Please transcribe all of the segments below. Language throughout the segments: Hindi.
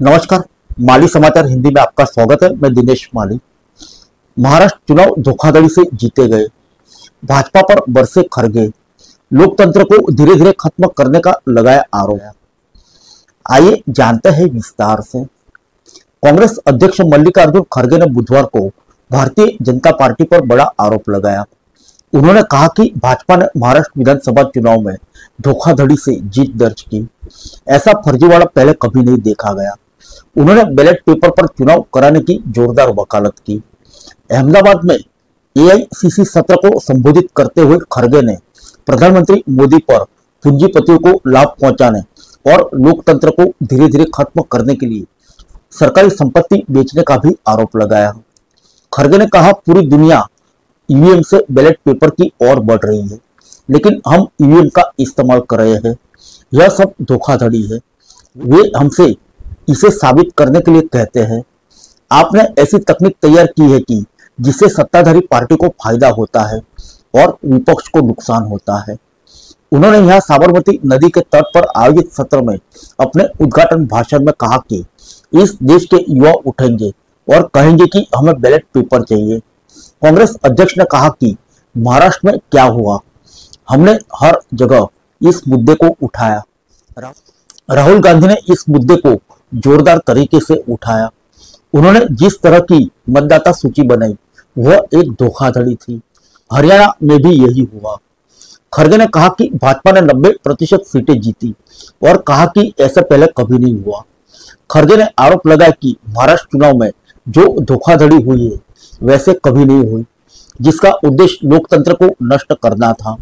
नमस्कार। माली समाचार हिंदी में आपका स्वागत है। मैं दिनेश माली। महाराष्ट्र चुनाव धोखाधड़ी से जीते गए, भाजपा पर बरसे खड़गे, लोकतंत्र को धीरे धीरे खत्म करने का लगाया आरोप। आइए जानते हैं विस्तार से। कांग्रेस अध्यक्ष मल्लिकार्जुन खड़गे ने बुधवार को भारतीय जनता पार्टी पर बड़ा आरोप लगाया। उन्होंने कहा कि भाजपा ने महाराष्ट्र विधानसभा चुनाव में धोखाधड़ी से जीत दर्ज की। ऐसा फर्जीवाड़ा पहले कभी नहीं देखा गया। उन्होंने बैलेट पेपर पर चुनाव कराने की जोरदार वकालत की। अहमदाबाद में एआईसीसी सत्र को संबोधित करते हुए खड़गे ने प्रधानमंत्री मोदी पर पूंजीपतियों को लाभ पहुंचाने और लोकतंत्र को धीरे धीरे खत्म करने के लिए सरकारी संपत्ति बेचने का भी आरोप लगाया। खड़गे ने कहा, पूरी दुनिया ईवीएम से बैलेट पेपर की ओर बढ़ रही है, लेकिन हम ईवीएम का इस्तेमाल कर रहे हैं। यह सब धोखाधड़ी है। वे हमसे इसे साबित करने के लिए कहते हैं। आपने ऐसी तकनीक तैयार की है कि जिससे सत्ताधारी पार्टी को फायदा होता है और विपक्ष को नुकसान होता है। उन्होंने यहां साबरमती नदी के तट पर आयोजित सत्र में अपने उद्घाटन भाषण में कहा कि इस देश के युवा उठेंगे और कहेंगे कि हमें बैलेट पेपर चाहिए। कांग्रेस अध्यक्ष ने कहा कि महाराष्ट्र में क्या हुआ, हमने हर जगह इस मुद्दे को उठाया। राहुल गांधी ने इस मुद्दे को जोरदार तरीके से उठाया। उन्होंने जिस तरह की मतदाता सूची बनाई वह एक धोखाधड़ी थी। हरियाणा में भी यही हुआ। खड़गे ने कहा कि भाजपा ने 90% सीटें जीती और कहा कि ऐसा पहले कभी नहीं हुआ। खड़गे ने आरोप लगाया कि महाराष्ट्र चुनाव में जो धोखाधड़ी हुई है वैसे कभी नहीं हुई, जिसका उद्देश्य लोकतंत्र को नष्ट करना था।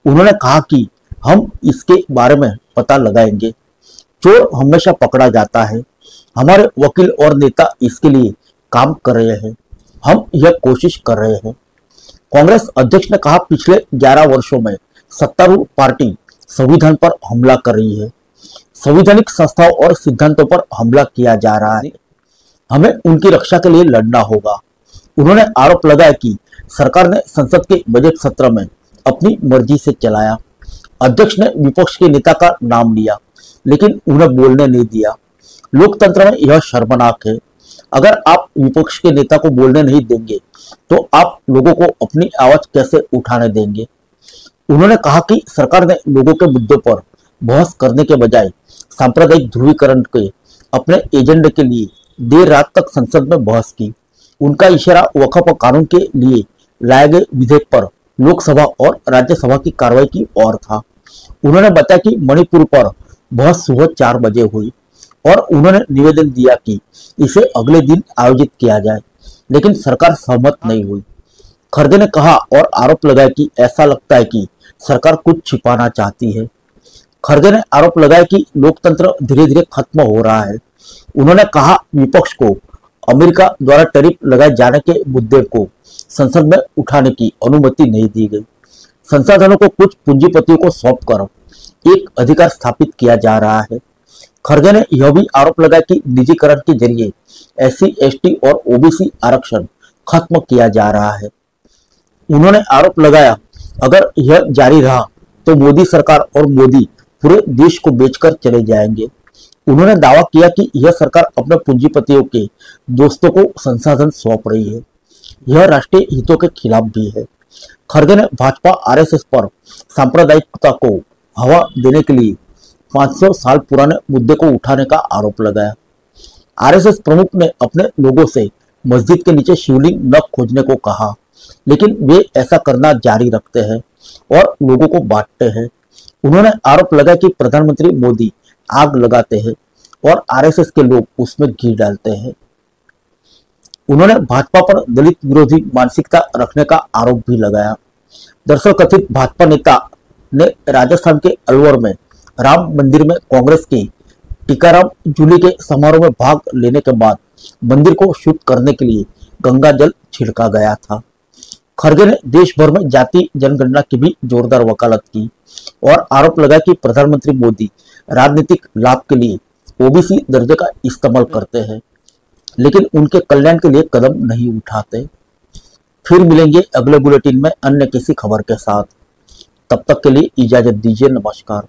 उन्होंने कहा कि हम इसके बारे में पता लगाएंगे। चोर हमेशा पकड़ा जाता है। हमारे वकील और नेता इसके लिए काम कर रहे हैं। हम यह कोशिश कर रहे हैं। कांग्रेस अध्यक्ष ने कहा, पिछले 11 वर्षों में सत्तारूढ़ पार्टी संविधान पर हमला कर रही है। संवैधानिक संस्थाओं और सिद्धांतों पर हमला किया जा रहा है। हमें उनकी रक्षा के लिए लड़ना होगा। उन्होंने आरोप लगाया कि सरकार ने संसद के बजट सत्र में अपनी मर्जी से चलाया। अध्यक्ष ने विपक्ष के नेता का नाम लिया, लेकिन उन्हें बोलने नहीं दिया। लोकतंत्र में यह शर्मनाक है। अगर आप विपक्ष के नेता को बोलने नहीं देंगे तो आप लोगों को अपनी आवाज कैसे उठाने देंगे। उन्होंने कहा कि सरकार ने लोगों के मुद्दों पर बहस करने के बजाय सांप्रदायिक ध्रुवीकरण के अपने एजेंडे के लिए देर रात तक संसद में बहस की। उनका इशारा वक्फ कानून के लिए लाए गए विधेयक पर लोकसभा और राज्यसभा की कार्रवाई की ओर था। उन्होंने बताया कि मणिपुर पर बहस सुबह 4 बजे हुई और उन्होंने निवेदन दिया कि इसे अगले दिन आयोजित किया जाए, लेकिन सरकार सहमत नहीं हुई। खड़गे ने कहा और आरोप लगाया कि ऐसा लगता है कि सरकार कुछ छिपाना चाहती है। खड़गे ने आरोप लगाया कि लोकतंत्र धीरे धीरे खत्म हो रहा है। उन्होंने कहा, विपक्ष को अमेरिका द्वारा टैरिफ लगाए जाने के मुद्दे को संसद में उठाने की अनुमति नहीं दी गई। संसाधनों को कुछ पूंजीपतियों को सौंपकर एक अधिकार स्थापित किया जा रहा है। खड़गे ने यह भी आरोप लगाया कि निजीकरण के जरिए SC, ST और OBC आरक्षण खत्म किया जा रहा है। उन्होंने आरोप लगाया, अगर यह जारी रहा तो मोदी सरकार और मोदी पूरे देश को बेचकर चले जाएंगे। उन्होंने दावा किया कि यह सरकार अपने पूंजीपतियों के दोस्तों को संसाधन सौंप रही है। यह राष्ट्रीय हितों के खिलाफ भी है। खड़गे ने भाजपा RSS पर सांप्रदायिकता को हवा देने के लिए 500 साल पुराने मुद्दे को उठाने का आरोप लगाया। RSS प्रमुख ने अपने लोगों से मस्जिद के नीचे शिवलिंग न खोजने को कहा, लेकिन वे ऐसा करना जारी रखते हैं और लोगों को बांटते हैं। उन्होंने आरोप लगाया कि प्रधानमंत्री मोदी आग लगाते हैं और RSS के लोग उसमें घी डालते हैं। उन्होंने भाजपा पर दलित विरोधी मानसिकता रखने का आरोप भी लगाया। दरअसल कथित भाजपा नेता ने राजस्थान के अलवर में राम मंदिर में कांग्रेस के टीकाराम जूली के समारोह में भाग लेने के बाद मंदिर को शुद्ध करने के लिए गंगा जल छिड़का गया था। खड़गे ने देश भर में जाति जनगणना की भी जोरदार वकालत की और आरोप लगाया कि प्रधानमंत्री मोदी राजनीतिक लाभ के लिए OBC दर्जे का इस्तेमाल करते हैं, लेकिन उनके कल्याण के लिए कदम नहीं उठाते। फिर मिलेंगे अगले बुलेटिन में अन्य किसी खबर के साथ। तब तक के लिए इजाजत दीजिए। नमस्कार।